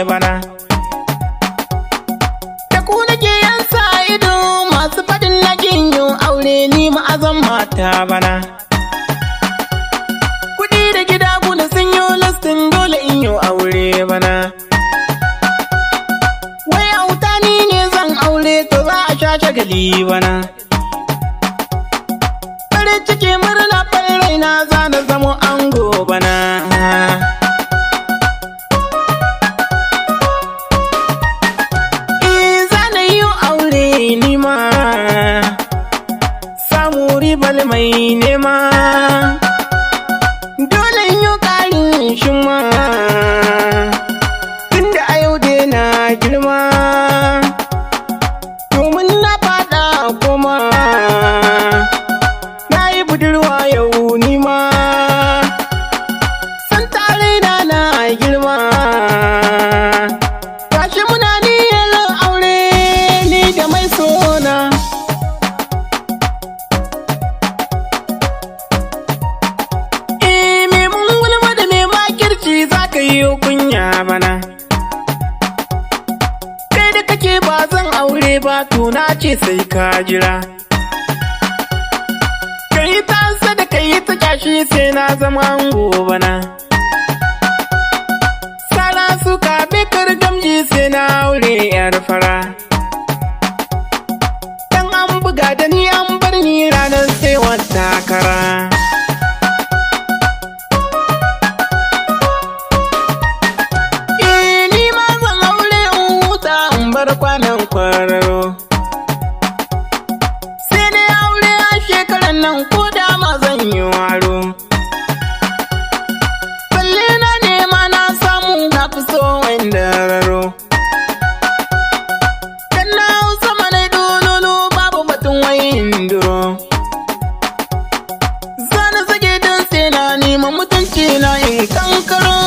Bana da ku nake yan sa ido masu fadin nakin yin aure ni ma'azan mata bana. Kuɗi da gida kuna sun yi lastin dole in yi aure bana. Wai auta ni ne zan aure to za a sha shagali bana. Farin ciki murna farin raina za na zamo ango bana. Bal mai nema dole in yi ƙarin shima tunda a yau dai na girma domin na fada koma na yi budurwa yau nima san tare na girma gashi muna niyyar aure ni da mai sona. Kunya bana kai da kake ba zan aure ba to na ce sai ka jira. Kai ta da kai ta kyashi sai na zama ango bana. Sara suka bekar gamji sai na aure yar fara. Dan an buga da ni an bar ni ranar sai wata kara. Kwanan kwararo sai dai aure a shekaran nan ko da ma zan yi waro. Balle na nema na samu na fi so wanda raro. Dan na hau sama na dololo babu batun wayin duro. Zana zage don sai na nema mutunci na in kankaro.